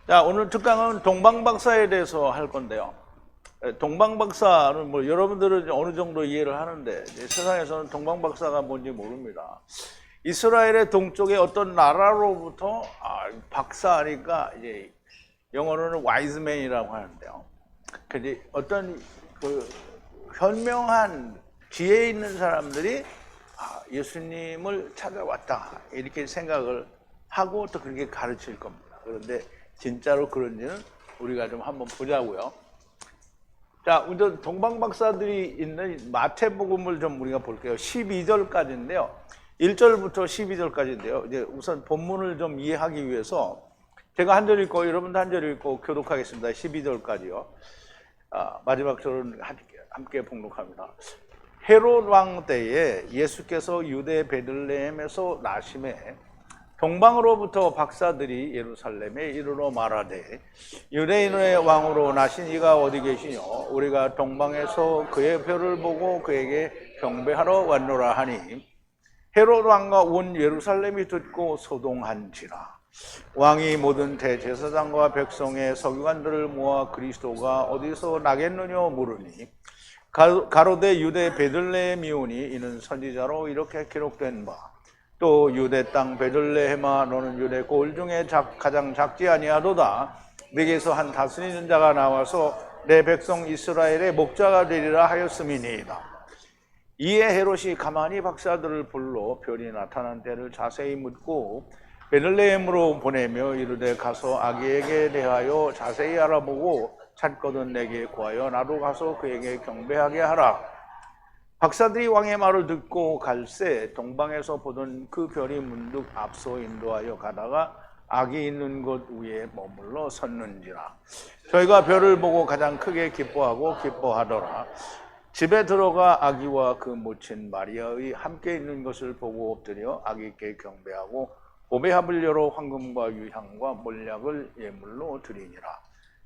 자, 오늘 특강은 동방박사에 대해서 할 건데요. 동방박사는 뭐 여러분들은 어느 정도 이해를 하는데 세상에서는 동방박사가 뭔지 모릅니다. 이스라엘의 동쪽에 어떤 나라로부터 박사니까 이제 영어로는 와이즈맨이라고 하는데요. 근데 어떤 그 현명한 지혜 있는 사람들이 예수님을 찾아왔다 이렇게 생각을 하고 또 그렇게 가르칠 겁니다. 그런데 진짜로 그런지는 우리가 좀 한번 보자고요. 자, 우선 동방박사들이 있는 마태복음을 좀 우리가 볼게요. 12절까지인데요. 1절부터 12절까지인데요. 이제 우선 본문을 좀 이해하기 위해서 제가 한 절 읽고 여러분도 한 절 읽고 교독하겠습니다. 12절까지요. 마지막 절은 함께 봉독합니다. 헤롯 왕 때에 예수께서 유대 베들레헴에서 나심에 동방으로부터 박사들이 예루살렘에 이르러 말하되 유대인의 왕으로 나신 이가 어디 계시뇨? 우리가 동방에서 그의 별을 보고 그에게 경배하러 왔노라 하니 헤롯 왕과 온 예루살렘이 듣고 소동한지라. 왕이 모든 대제사장과 백성의 서기관들을 모아 그리스도가 어디서 나겠느냐 물으니 가로되 유대 베들레헴이오니 이는 선지자로 이렇게 기록된 바 또 유대 땅 베들레헴아 너는 유대 고을 중에 가장 작지 아니하도다. 네게서 한 다스리는 자가 나와서 내 백성 이스라엘의 목자가 되리라 하였음이니이다. 이에 헤롯이 가만히 박사들을 불러 별이 나타난 때를 자세히 묻고 베들레헴으로 보내며 이르되 가서 아기에게 대하여 자세히 알아보고 찾거든 내게 구하여 나도 가서 그에게 경배하게 하라. 박사들이 왕의 말을 듣고 갈새 동방에서 보던 그 별이 문득 앞서 인도하여 가다가 아기 있는 곳 위에 머물러 섰는지라. 저희가 별을 보고 가장 크게 기뻐하더라. 집에 들어가 아기와 그 모친 마리아의 함께 있는 것을 보고 엎드려 아기께 경배하고 봄에 합을 열어 황금과 유향과 몰약을 예물로 드리니라.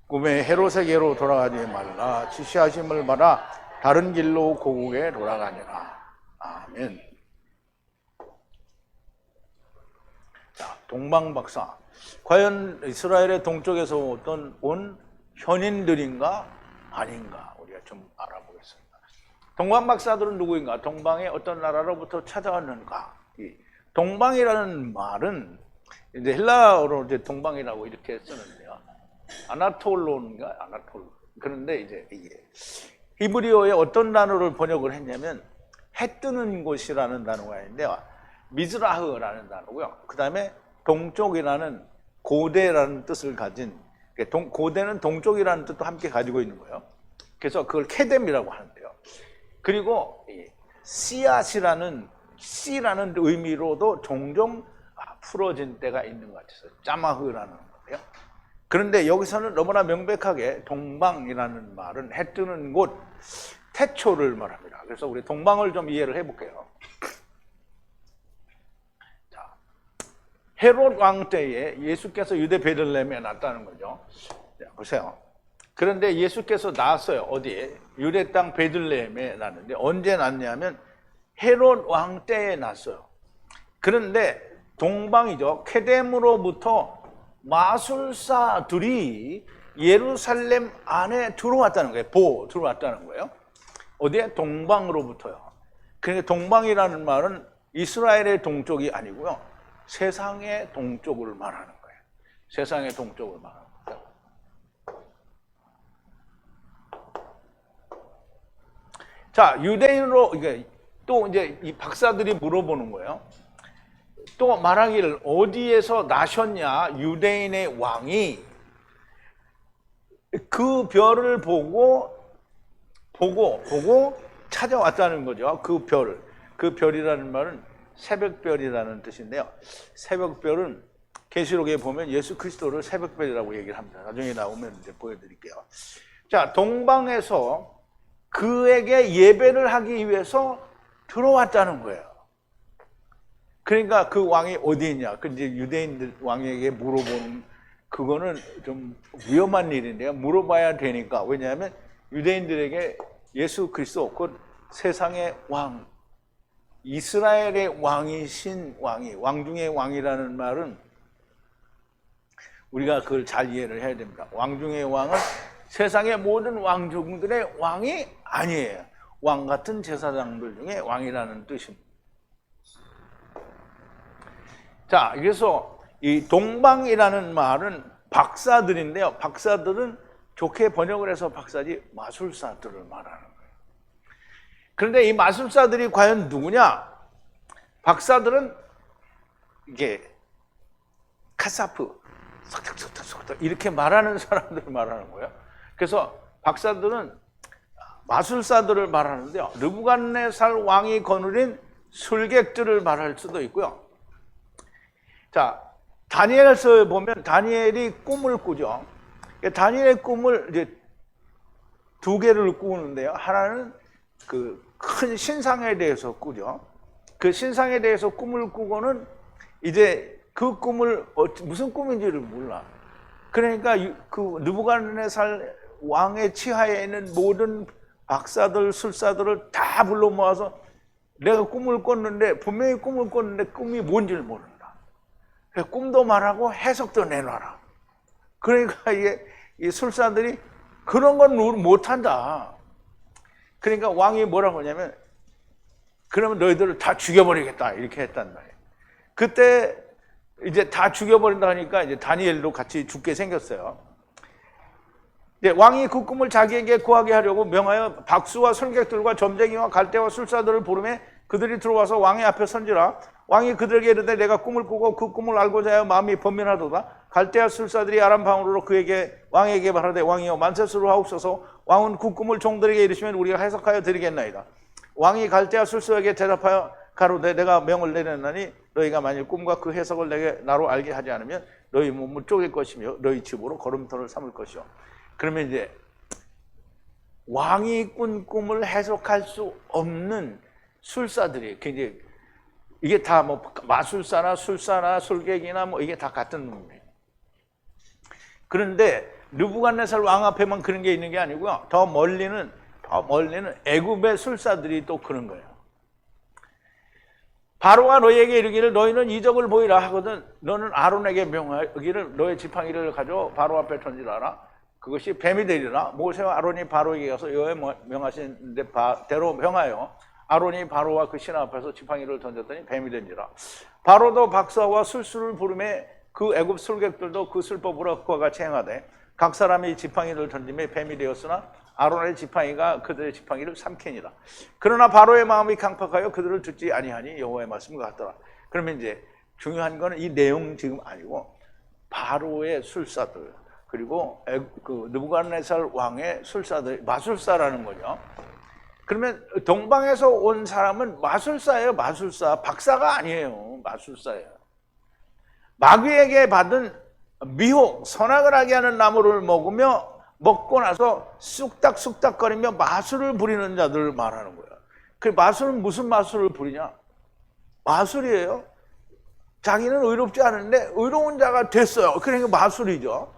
꿈에 헤롯에게로 돌아가지 말라. 지시하심을 받아 다른 길로 고국에 돌아가니라. 아멘. 자, 동방박사. 과연 이스라엘의 동쪽에서 온 현인들인가 아닌가 우리가 좀 알아보겠습니다. 동방박사들은 누구인가? 동방의 어떤 나라로부터 찾아왔는가? 이 동방이라는 말은 이제 헬라어로 이제 동방이라고 이렇게 쓰는데요. 아나톨로인가? 아나톨. 그런데 이제 이게 히브리어의 어떤 단어를 번역을 했냐면 해 뜨는 곳이라는 단어가 있는데요. 미즈라흐라는 단어고요. 그 다음에 동쪽이라는 고대라는 뜻을 가진 고대는 동쪽이라는 뜻도 함께 가지고 있는 거예요. 그래서 그걸 케뎀이라고 하는데요. 그리고 씨앗이라는 씨라는 의미로도 종종 풀어진 때가 있는 것 같아서 짜마흐라는 건데요. 그런데 여기서는 너무나 명백하게 동방이라는 말은 해 뜨는 곳, 태초를 말합니다. 그래서 우리 동방을 좀 이해를 해볼게요. 자, 헤롯 왕 때에 예수께서 유대 베들레헴에 났다는 거죠. 자, 보세요. 그런데 예수께서 나왔어요. 어디에? 유대 땅 베들레헴에 났는데 언제 났냐면 헤롯 왕 때에 났어요. 그런데 동방이죠. 케뎀으로부터 마술사들이 예루살렘 안에 들어왔다는 거예요. 들어왔다는 거예요. 어디에? 동방으로부터요. 그러니까 동방이라는 말은 이스라엘의 동쪽이 아니고요. 세상의 동쪽을 말하는 거예요. 세상의 동쪽을 말하는 거예요. 자, 유대인으로 또 이제 이 박사들이 물어보는 거예요. 또 말하기를 어디에서 나셨냐? 유대인의 왕이 그 별을 보고 찾아왔다는 거죠. 그 별이라는 말은 새벽별이라는 뜻인데요. 새벽별은 계시록에 보면 예수 그리스도를 새벽별이라고 얘기를 합니다. 나중에 나오면 이제 보여드릴게요. 자, 동방에서 그에게 예배를 하기 위해서 들어왔다는 거예요. 그러니까 그 왕이 어디 있냐? 그 이제 유대인들 왕에게 물어보는 그거는 좀 위험한 일인데요. 물어봐야 되니까. 왜냐하면 유대인들에게 예수 그리스도 곧 세상의 왕, 이스라엘의 왕이신 왕 중의 왕이라는 말은 우리가 그걸 잘 이해를 해야 됩니다. 왕 중의 왕은 세상의 모든 왕중들의 왕이 아니에요. 왕 같은 제사장들 중에 왕이라는 뜻입니다. 자, 그래서 이 동방이라는 말은 박사들인데요. 박사들은 좋게 번역을 해서 박사지 마술사들을 말하는 거예요. 그런데 이 마술사들이 과연 누구냐? 박사들은 이게 카사프, 속닥속닥 이렇게 말하는 사람들을 말하는 거예요. 그래서 박사들은 마술사들을 말하는데요. 느부갓네살 왕이 거느린 술객들을 말할 수도 있고요. 자, 다니엘서에 보면 다니엘이 꿈을 꾸죠. 다니엘의 꿈을 이제 두 개를 꾸는데요. 하나는 그 큰 신상에 대해서 꾸죠. 그 신상에 대해서 꿈을 꾸고는 이제 그 꿈을 무슨 꿈인지를 몰라. 그러니까 그 느부갓네살 왕의 치하에 있는 모든 박사들, 술사들을 다 불러 모아서 내가 꿈을 꿨는데 분명히 꿈을 꿨는데 꿈이 뭔지를 모른다. 꿈도 말하고 해석도 내놔라. 그러니까 이 술사들이 그런 건 못한다. 그러니까 왕이 뭐라고 하냐면 그러면 너희들을 다 죽여버리겠다 이렇게 했단 말이에요. 그때 이제 다 죽여버린다 하니까 이제 다니엘도 같이 죽게 생겼어요. 이제 왕이 그 꿈을 자기에게 구하게 하려고 명하여 박수와 술객들과 점쟁이와 갈대와 술사들을 부르매 그들이 들어와서 왕의 앞에 선지라. 왕이 그들에게 이르되 내가 꿈을 꾸고 그 꿈을 알고자 하여 마음이 번민하도다. 갈대아 술사들이 아람 방언으로 왕에게 말하되 왕이여 만세스로 하옵소서. 왕은 그 꿈을 종들에게 이르시면 우리가 해석하여 드리겠나이다. 왕이 갈대아 술사에게 대답하여 가로되 내가 명을 내렸나니 너희가 만일 꿈과 그 해석을 나로 알게 하지 않으면 너희 몸을 쪼갤 것이며 너희 집으로 걸음터를 삼을 것이요. 그러면 이제 왕이 꾼 꿈을 해석할 수 없는 술사들이 굉장히 이게 다 뭐 마술사나 술사나 술객이나 뭐 이게 다 같은 놈이에요. 그런데 느부갓네살 왕 앞에만 그런 게 있는 게 아니고요. 더 멀리는 애굽의 술사들이 또 그런 거예요. 바로가 너희에게 이르기를 너희는 이적을 보이라 하거든 너는 아론에게 명하기를 너의 지팡이를 가져 바로 앞에 던지라. 그것이 뱀이 되리라. 모세와 아론이 바로에게 가서 여호와의 명하신 대로 명하여 아론이 바로와 그 신하 앞에서 지팡이를 던졌더니 뱀이 된지라. 바로도 박사와 술수를 부르매 그 애굽 술객들도 그 술법으로 그와 같이 행하되 각 사람이 지팡이를 던짐에 뱀이 되었으나 아론의 지팡이가 그들의 지팡이를 삼키니라. 그러나 바로의 마음이 강팍하여 그들을 듣지 아니하니 여호와의 말씀과 같더라. 그러면 이제 중요한 거는 이 내용 지금 아니고 바로의 술사들 그리고 그 느부갓네살 왕의 술사들 마술사라는 거죠. 그러면 동방에서 온 사람은 마술사예요. 마술사. 박사가 아니에요. 마술사예요. 마귀에게 받은 미혹, 선악을 하게 하는 나무를 먹고 나서 쑥닥쑥닥거리며 마술을 부리는 자들을 말하는 거예요. 그 마술은 무슨 마술을 부리냐? 마술이에요. 자기는 의롭지 않은데 의로운 자가 됐어요. 그러니까 마술이죠.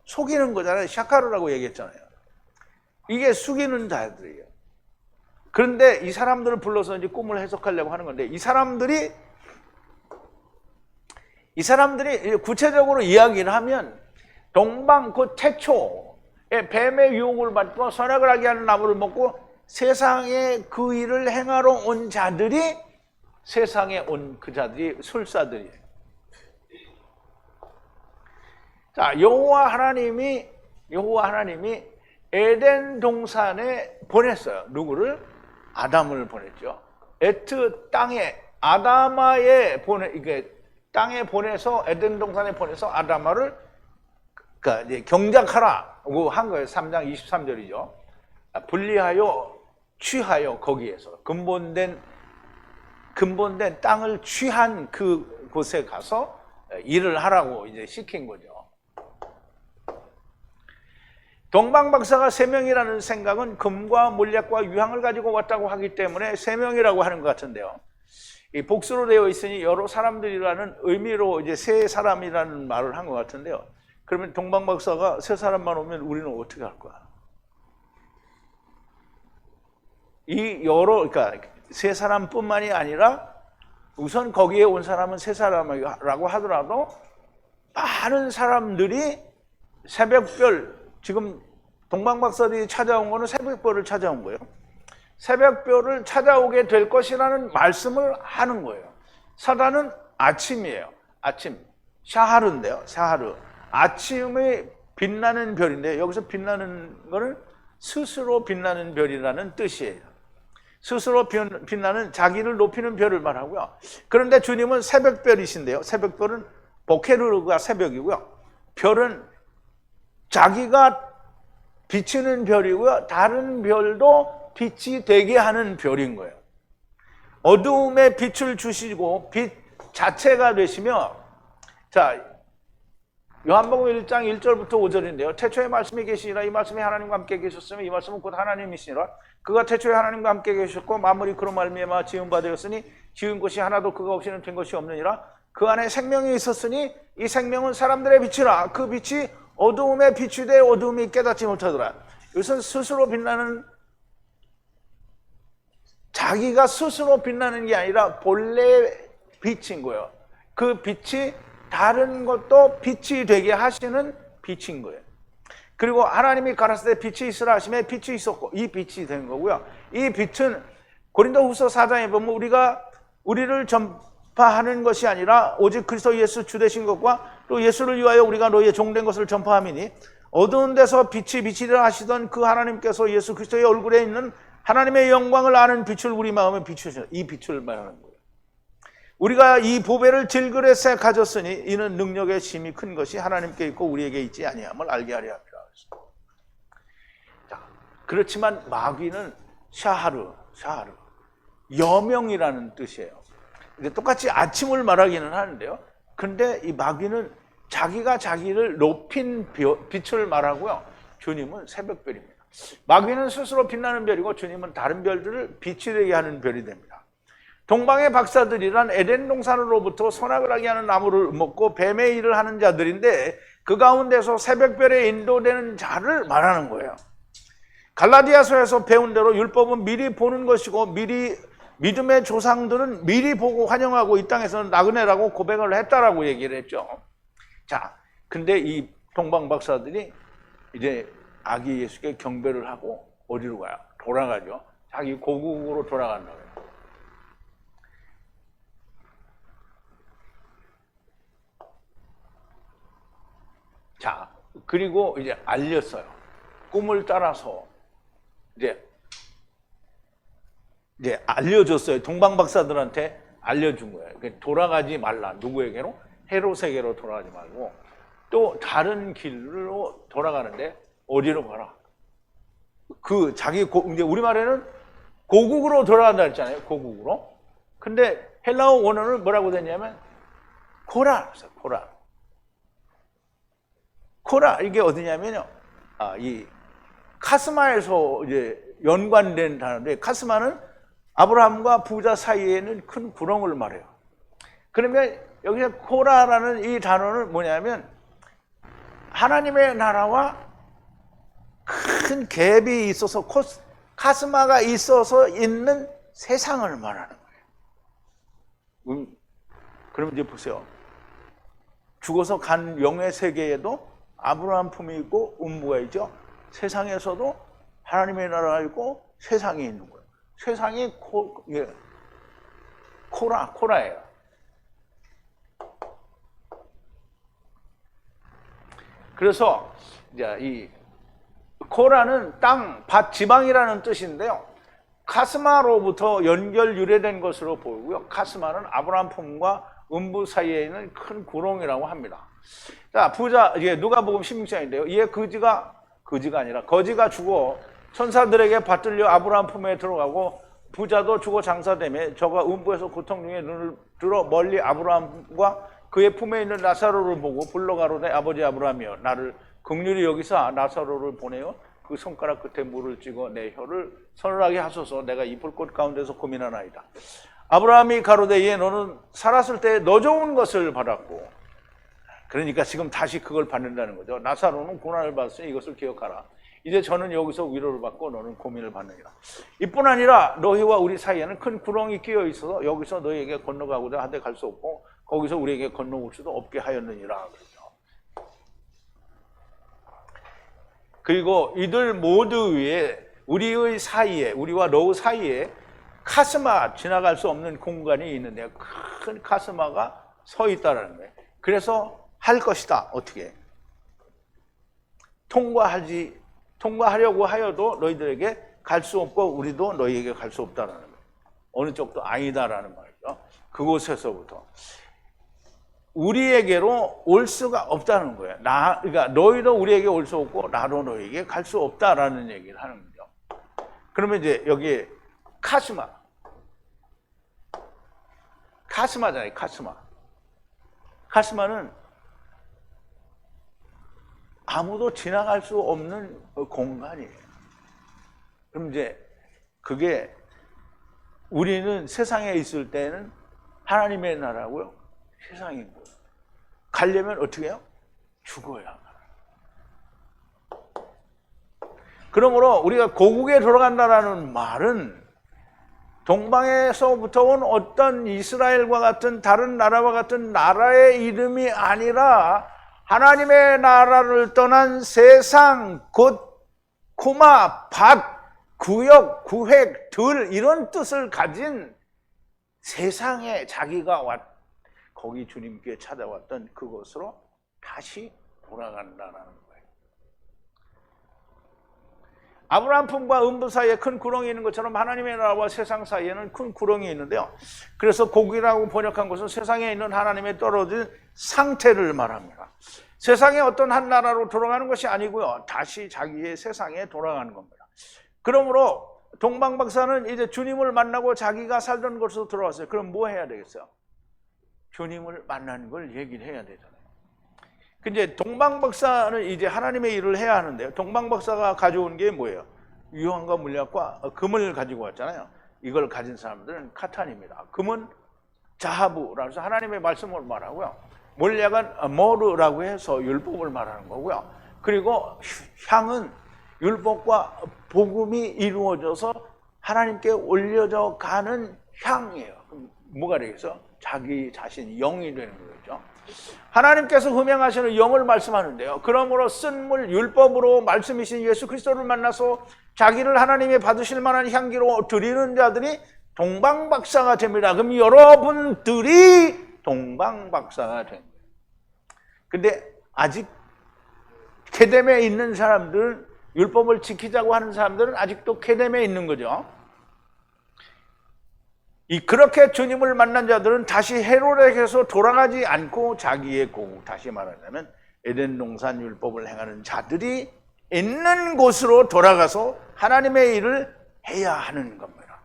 속이는 거잖아요. 샤카르라고 얘기했잖아요. 이게 속이는 자들이에요. 그런데 이 사람들을 불러서 이제 꿈을 해석하려고 하는 건데 이 사람들이 구체적으로 이야기를 하면 동방 그 태초의 뱀의 유혹을 받고 선악을 하게 하는 나무를 먹고 세상에 그 일을 행하러 온 자들이 세상에 온 그 자들이 술사들이에요. 자, 여호와 하나님이 에덴 동산에 보냈어요. 누구를? 아담을 보냈죠. 에트 땅에 아다마에 땅에 보내서 에덴 동산에 보내서 아다마를 그러니까 이제 경작하라고 한 거예요. 3장 23절이죠. 분리하여 취하여 거기에서 근본된 땅을 취한 그 곳에 가서 일을 하라고 이제 시킨 거죠. 동방박사가 3명이라는 생각은 금과 몰약과 유향을 가지고 왔다고 하기 때문에 3명이라고 하는 것 같은데요. 이 복수로 되어 있으니 여러 사람들이라는 의미로 이제 세 사람이라는 말을 한 것 같은데요. 그러면 동방박사가 세 사람만 오면 우리는 어떻게 할 거야? 그러니까 세 사람뿐만이 아니라 우선 거기에 온 사람은 세 사람이라고 하더라도 많은 사람들이 새벽별, 지금 동방박사들이 찾아온 거는 새벽별을 찾아온 거예요. 새벽별을 찾아오게 될 것이라는 말씀을 하는 거예요. 사단은 아침이에요. 아침. 샤하르인데요. 샤하르. 아침에 빛나는 별인데, 여기서 빛나는 거는 스스로 빛나는 별이라는 뜻이에요. 스스로 빛나는, 자기를 높이는 별을 말하고요. 그런데 주님은 새벽별이신데요. 새벽별은 보케르가 새벽이고요. 별은 자기가 비치는 별이고요. 다른 별도 빛이 되게 하는 별인 거예요. 어두움에 빛을 주시고 빛 자체가 되시며, 자, 요한복음 1장 1절부터 5절인데요. 태초에 말씀이 계시니라. 이 말씀이 하나님과 함께 계셨으며 이 말씀은 곧 하나님이시니라. 그가 태초에 하나님과 함께 계셨고 만물이 그로 말미암아 지은 바 되었으니 지은 것이 하나도 그가 없이는 된 것이 없느니라. 그 안에 생명이 있었으니 이 생명은 사람들의 빛이라. 그 빛이 어두움에 비추되 어두움이 깨닫지 못하더라. 이것은 스스로 빛나는, 자기가 스스로 빛나는 게 아니라 본래 빛인 거예요. 그 빛이 다른 것도 빛이 되게 하시는 빛인 거예요. 그리고 하나님이 가라사대 빛이 있으라 하시매 빛이 있었고 이 빛이 된 거고요. 이 빛은 고린도후서 4장에 보면 우리를 전파하는 것이 아니라 오직 그리스도 예수 주 되신 것과 또 예수를 위하여 우리가 너희의 종된 것을 전파함이니 어두운 데서 빛이 비치리라 하시던 그 하나님께서 예수 그리스도의 얼굴에 있는 하나님의 영광을 아는 빛을 우리 마음에 비추시는, 이 빛을 말하는 거예요. 우리가 이 보배를 질그릇에 가졌으니 이는 능력의 심이 큰 것이 하나님께 있고 우리에게 있지 아니함을 알게 하려 합니다. 자, 그렇지만 마귀는 샤하르, 여명이라는 뜻이에요. 똑같이 아침을 말하기는 하는데요. 근데 이 마귀는 자기가 자기를 높인 빛을 말하고요. 주님은 새벽별입니다. 마귀는 스스로 빛나는 별이고 주님은 다른 별들을 빛이 되게 하는 별이 됩니다. 동방의 박사들이란 에덴 동산으로부터 선악을 하게 하는 나무를 먹고 뱀의 일을 하는 자들인데 그 가운데서 새벽별에 인도되는 자를 말하는 거예요. 갈라디아서에서 배운 대로 율법은 미리 보는 것이고 믿음의 조상들은 미리 보고 환영하고 이 땅에서는 나그네라고 고백을 했다라고 얘기를 했죠. 자, 근데 이 동방 박사들이 이제 아기 예수께 경배를 하고 어디로 가요? 돌아가죠. 자기 고국으로 돌아간다고 해요. 자, 그리고 이제 알렸어요. 꿈을 따라서 이제 알려줬어요. 동방 박사들한테 알려준 거예요. 돌아가지 말라. 누구에게로? 헤롯에게로 돌아가지 말고 또 다른 길로 돌아가는데 어디로 가라? 그 자기 이제 우리말에는 고국으로 돌아간다 했잖아요. 고국으로. 근데 헬라어 원어는 뭐라고 됐냐면 코라. 이게 어디냐면요. 이 카스마에서 이제 연관된 단어인데 카스마는 아브라함과 부자 사이에는 큰 구렁을 말해요. 그러면 여기서 코라라는 이 단어는 뭐냐면 하나님의 나라와 큰 갭이 있어서 카스마가 있어서 있는 세상을 말하는 거예요. 그럼 이제 보세요. 죽어서 간 영의 세계에도 아브라함 품이 있고 음부가 있죠. 세상에서도 하나님의 나라가 있고 세상이 있는 거예요. 세상이 코라예요. 그래서 이제 이 코라는 땅, 밭, 지방이라는 뜻인데요. 카스마로부터 연결 유래된 것으로 보이고요. 카스마는 아브라함 품과 음부 사이에 있는 큰 구렁이라고 합니다. 자, 부자, 이게 누가복음 16장인데요. 이에 거지가 죽어 천사들에게 받들려 아브라함 품에 들어가고 부자도 죽어 장사되며 저가 음부에서 고통 중에 눈을 들어 멀리 아브라함과 그의 품에 있는 나사로를 보고 불러가로되 아버지 아브라함이여 나를 긍휼히 여기사 나사로를 보내어 그 손가락 끝에 물을 찍어 내 혀를 서늘하게 하소서 내가 이 불꽃 가운데서 고민하나이다. 아브라함이 가로되 예 너는 살았을 때 너 좋은 것을 받았고 그러니까 지금 다시 그걸 받는다는 거죠. 나사로는 고난을 받았으니 이것을 기억하라. 이제 저는 여기서 위로를 받고 너는 고민을 받느니라. 이뿐 아니라 너희와 우리 사이에는 큰 구렁이 끼어 있어서 여기서 너희에게 건너가고자 하되 갈 수 없고 거기서 우리에게 건너올 수도 없게 하였느니라. 그렇죠. 그리고 이들 모두 위에 우리의 사이에, 우리와 노우 사이에 카스마, 지나갈 수 없는 공간이 있는데 큰 카스마가 서 있다는 거예요. 그래서 할 것이다. 어떻게? 통과하려고 하여도 너희들에게 갈 수 없고 우리도 너희에게 갈 수 없다라는 거예요. 어느 쪽도 아니다라는 말이죠. 그곳에서부터 우리에게로 올 수가 없다는 거예요. 그러니까 너희도 우리에게 올 수 없고 나도 너희에게 갈 수 없다라는 얘기를 하는 거죠. 그러면 이제 여기 카스마잖아요. 카스마는 아무도 지나갈 수 없는 공간이에요. 그럼 이제 그게 우리는 세상에 있을 때는 하나님의 나라고요. 세상인 거예요. 가려면 어떻게 해요? 죽어야. 그러므로 우리가 고국에 돌아간다라는 말은 동방에서부터 온 어떤 이스라엘과 같은 다른 나라와 같은 나라의 이름이 아니라 하나님의 나라를 떠난 세상, 곧 코마, 밭, 구역, 구획, 들 이런 뜻을 가진 세상에 자기가 거기 주님께 찾아왔던 그곳으로 다시 돌아간다는 거예요. 아브라함 품과 음부 사이에 큰 구렁이 있는 것처럼 하나님의 나라와 세상 사이에는 큰 구렁이 있는데요. 그래서 고국이라고 번역한 것은 세상에 있는 하나님의 떨어진 상태를 말합니다. 세상의 어떤 한 나라로 돌아가는 것이 아니고요. 다시 자기의 세상에 돌아가는 겁니다. 그러므로 동방박사는 이제 주님을 만나고 자기가 살던 곳으로 돌아왔어요. 그럼 뭐 해야 되겠어요? 주님을 만나는 걸 얘기를 해야 되잖아요. 근데 동방박사는 이제 하나님의 일을 해야 하는데요. 동방박사가 가져온 게 뭐예요? 유황과 물약과 금을 가지고 왔잖아요. 이걸 가진 사람들은 카탄입니다. 금은 자하부라고 해서 하나님의 말씀을 말하고요. 물약은 모르라고 해서 율법을 말하는 거고요. 그리고 향은 율법과 복음이 이루어져서 하나님께 올려져 가는 향이에요. 그럼 뭐가 되겠어? 자기 자신이 영이 되는 거죠. 하나님께서 흠양하시는 영을 말씀하는데요. 그러므로 쓴 물 율법으로 말씀이신 예수 그리스도를 만나서 자기를 하나님의 받으실 만한 향기로 드리는 자들이 동방박사가 됩니다. 그럼 여러분들이 동방박사가 된 거예요. 근데 아직 케뎀에 있는 사람들은, 율법을 지키자고 하는 사람들은 아직도 케뎀에 있는 거죠. 그렇게 주님을 만난 자들은 다시 헤롯에게서 돌아가지 않고 자기의 고국, 다시 말하자면 에덴 동산 율법을 행하는 자들이 있는 곳으로 돌아가서 하나님의 일을 해야 하는 겁니다.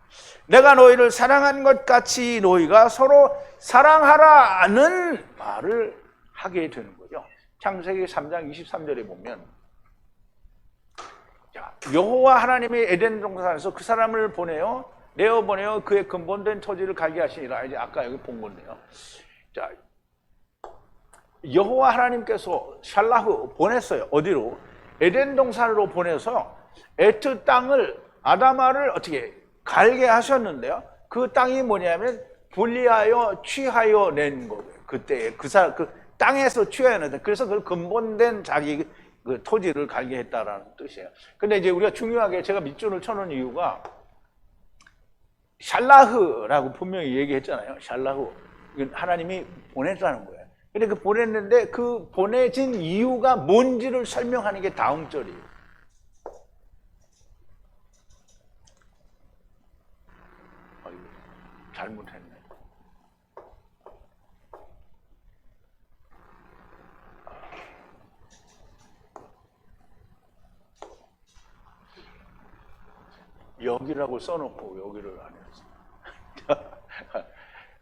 내가 너희를 사랑한 것 같이 너희가 서로 사랑하라는 말을 하게 되는 거죠. 창세기 3장 23절에 보면 여호와 하나님이 에덴 동산에서 그 사람을 내어보내어 그의 근본된 토지를 갈게 하시니라. 이제 아까 여기 본 건데요. 자, 여호와 하나님께서 샬라흐 보냈어요. 어디로? 에덴 동산으로 보내서 에트 땅을, 아담아를 어떻게 갈게 하셨는데요. 그 땅이 뭐냐면 분리하여 취하여 낸 거예요. 그때 그 땅에서 취하여 낸다. 그래서 그 근본된 자기 그 토지를 갈게 했다라는 뜻이에요. 근데 이제 우리가 중요하게 제가 밑줄을 쳐놓은 이유가 샬라흐라고 분명히 얘기했잖아요. 샬라흐. 하나님이 보냈다는 거예요. 근데 그 보냈는데 그 보내진 이유가 뭔지를 설명하는 게 다음 절이에요. 잘못했네. 여기라고 써놓고 여기를 안 했어.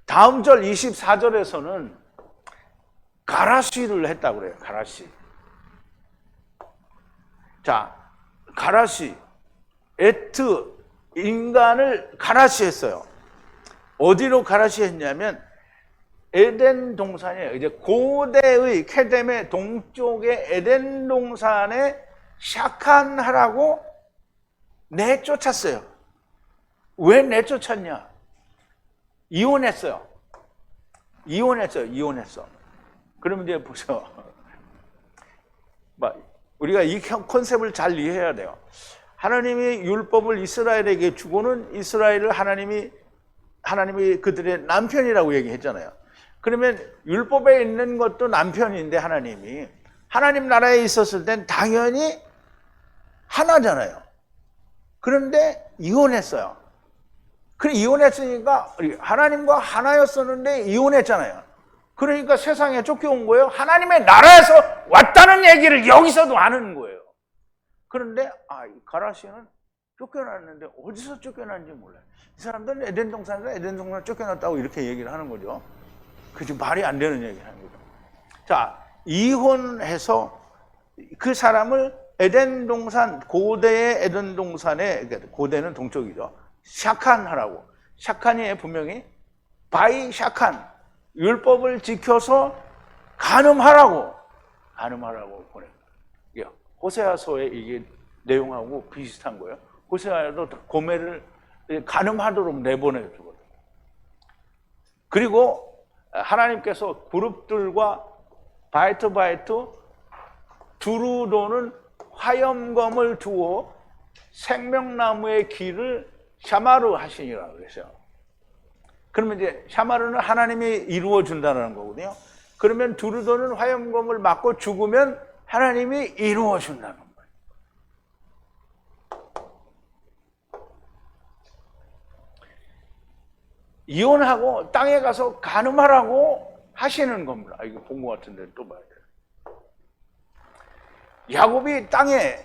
다음 절 24절에서는 가라시를 했다고 그래요. 가라시. 자, 가라시. 에트, 인간을 가라시 했어요. 어디로 가라시 했냐면 에덴 동산이에요. 이제 고대의 케뎀의 동쪽의 에덴 동산에 샤칸하라고 내쫓았어요. 왜 내쫓았냐? 이혼했어요. 이혼했어. 그러면 이제 보세요. 우리가 이 컨셉을 잘 이해해야 돼요. 하나님이 율법을 이스라엘에게 주고는 이스라엘을 하나님이 그들의 남편이라고 얘기했잖아요. 그러면 율법에 있는 것도 남편인데 하나님이 하나님 나라에 있었을 땐 당연히 하나잖아요. 그런데 이혼했어요. 그래 이혼했으니까 하나님과 하나였었는데 이혼했잖아요. 그러니까 세상에 쫓겨온 거예요. 하나님의 나라에서 왔다는 얘기를 여기서도 하는 거예요. 그런데 가라시는 쫓겨났는데 어디서 쫓겨났는지 몰라요. 이 사람들은 에덴 동산에서 쫓겨났다고 이렇게 얘기를 하는 거죠. 그게 말이 안 되는 얘기를 하는 거죠. 자, 이혼해서 그 사람을 에덴 동산, 고대의 에덴 동산에, 고대는 동쪽이죠. 샤칸하라고. 샤칸이 분명히 바이 샤칸, 율법을 지켜서 간음하라고 보낸 거예요. 호세아서의 이게 내용하고 비슷한 거예요. 호세아도 고멜을 간음하도록 내보내주거든요. 그리고 하나님께서 그룹들과 바이트 두루도는 화염검을 두어 생명나무의 길을 샤마르 하시니라 그랬어요. 그러면 이제 샤마르는 하나님이 이루어 준다는 거거든요. 그러면 두루도는 화염검을 맞고 죽으면 하나님이 이루어 준다는 거예요. 이혼하고 땅에 가서 간음하라고 하시는 겁니다. 이거 본 것 같은데 또 봐야 돼요. 야곱이 땅에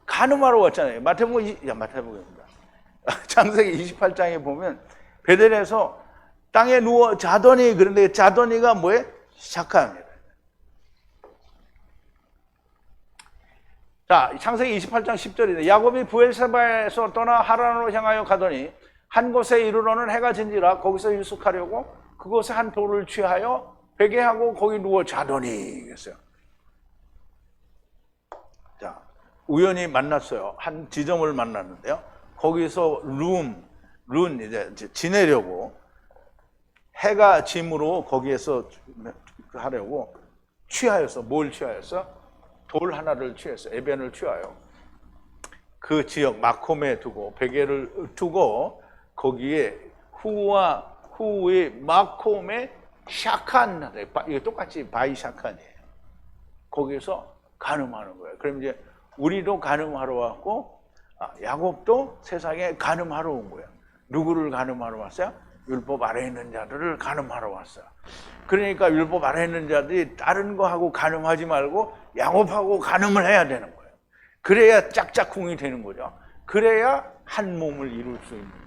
간음하러 왔잖아요. 마태복음입니다. 창세기 28장에 보면 베델에서 땅에 누워 자더니, 그런데 자더니가 뭐예요? 샤칸입니다. 자, 창세기 28장 10절인데 야곱이 부엘세바에서 떠나 하란으로 향하여 가더니 한 곳에 이르러는 해가 진지라 거기서 유숙하려고 그곳에 한 돌을 취하여 베개하고 거기 누워 자더니 그랬어요. 자, 우연히 만났어요. 한 지점을 만났는데요. 거기서 룬 이제 지내려고 해가 짐으로 거기에서 하려고 취하였어. 뭘 취하였어? 돌 하나를 취했어. 에벤을 취하여 그 지역 마콤에 두고 베개를 두고 거기에 후의 마콤에 샤칸, 이게 똑같이 바이 샤칸이에요. 거기서 간음하는 거예요. 그럼 이제 우리도 간음하러 왔고 야곱도 세상에 간음하러 온 거예요. 누구를 간음하러 왔어요? 율법 아래에 있는 자들을 간음하러 왔어요. 그러니까 율법 아래에 있는 자들이 다른 거하고 간음하지 말고 야곱하고 간음을 해야 되는 거예요. 그래야 짝짝꿍이 되는 거죠. 그래야 한 몸을 이룰 수 있는 거예요.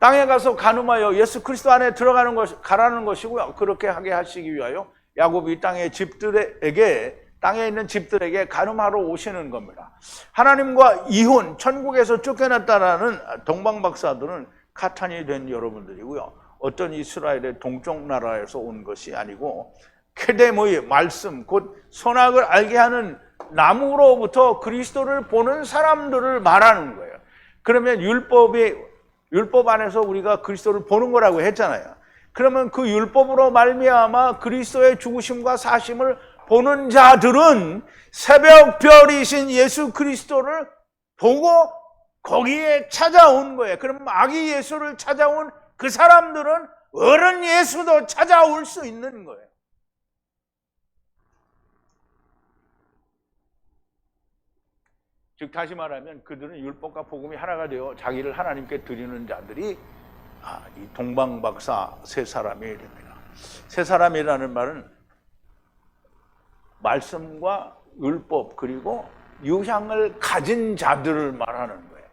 땅에 가서 간음하여 예수 그리스도 안에 들어가는 가라는 것이고요. 그렇게 하게 하시기 위하여 야곱이 땅에 있는 집들에게 간음하러 오시는 겁니다. 하나님과 이혼, 천국에서 쫓겨났다라는 동방박사들은 카탄이 된 여러분들이고요. 어떤 이스라엘의 동쪽 나라에서 온 것이 아니고 케데모의 말씀, 곧 선악을 알게 하는 나무로부터 그리스도를 보는 사람들을 말하는 거예요. 그러면 율법 안에서 우리가 그리스도를 보는 거라고 했잖아요. 그러면 그 율법으로 말미암아 그리스도의 죽으심과 사심을 보는 자들은 새벽별이신 예수 그리스도를 보고 거기에 찾아온 거예요. 그럼 아기 예수를 찾아온 그 사람들은 어른 예수도 찾아올 수 있는 거예요. 즉 다시 말하면 그들은 율법과 복음이 하나가 되어 자기를 하나님께 드리는 자들이 이 동방박사 세 사람이 됩니다. 세 사람이라는 말은 말씀과 율법 그리고 유향을 가진 자들을 말하는 거예요.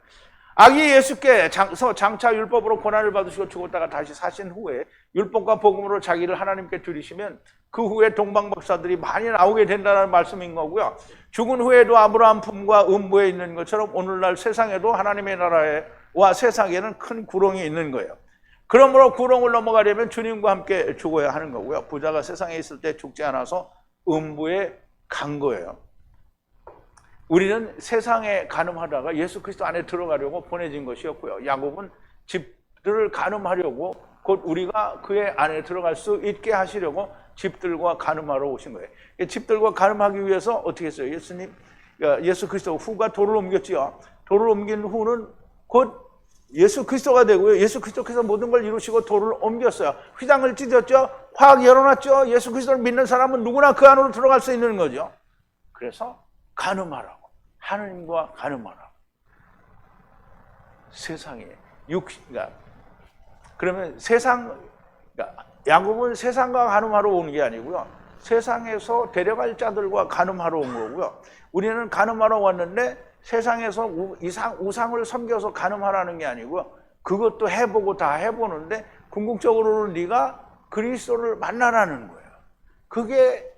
아기 예수께서 장차 율법으로 고난을 받으시고 죽었다가 다시 사신 후에 율법과 복음으로 자기를 하나님께 드리시면 그 후에 동방박사들이 많이 나오게 된다는 말씀인 거고요. 죽은 후에도 아브라함 품과 음부에 있는 것처럼 오늘날 세상에도 하나님의 나라와 세상에는 큰 구렁이 있는 거예요. 그러므로 구렁을 넘어가려면 주님과 함께 죽어야 하는 거고요. 부자가 세상에 있을 때 죽지 않아서 음부에 간 거예요. 우리는 세상에 간음하다가 예수 그리스도 안에 들어가려고 보내진 것이었고요. 야곱은 집들을 간음하려고 곧 우리가 그의 안에 들어갈 수 있게 하시려고 집들과 간음하러 오신 거예요. 집들과 간음하기 위해서 어떻게 했어요? 예수 그리스도 후가 돌을 옮겼지요. 돌을 옮긴 후는 곧 예수 그리스도가 되고요. 예수 그리스도께서 모든 걸 이루시고 돌을 옮겼어요. 휘장을 찢었죠. 확 열어놨죠. 예수 그리스도를 믿는 사람은 누구나 그 안으로 들어갈 수 있는 거죠. 그래서 간음하라고. 하느님과 간음하라고. 세상에 그러면 야곱은 세상과 간음하러 오는 게 아니고요. 세상에서 데려갈 자들과 간음하러 온 거고요. 우리는 간음하러 왔는데 세상에서 우상을 섬겨서 간음하라는 게 아니고요. 그것도 해보고 다 해보는데 궁극적으로는 네가 그리스도를 만나라는 거예요. 그게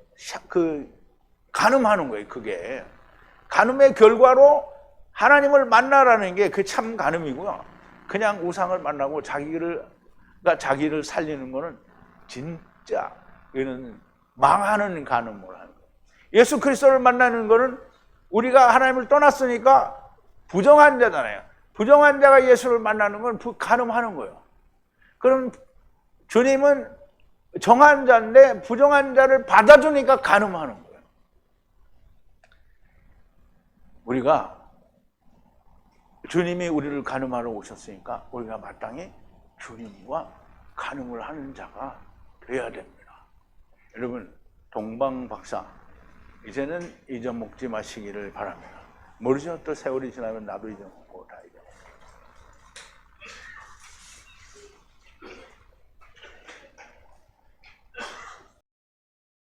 간음하는 거예요. 그게 간음의 결과로 하나님을 만나라는 게 그 참 간음이고요. 그냥 우상을 만나고 자기를 살리는 거는 진짜 이거는 망하는 간음을 하는 거예요. 예수 그리스도를 만나는 거는 우리가 하나님을 떠났으니까 부정한 자잖아요. 부정한 자가 예수를 만나는 건 간음하는 거예요. 그럼 주님은 정한 자인데 부정한 자를 받아주니까 간음하는 거예요. 우리가 주님이 우리를 간음하러 오셨으니까 우리가 마땅히 주님과 간음을 하는 자가 되어야 됩니다. 여러분, 동방박사 이제는 잊어먹지 마시기를 바랍니다. 모르죠? 또 세월이 지나면 나도 잊어먹어요.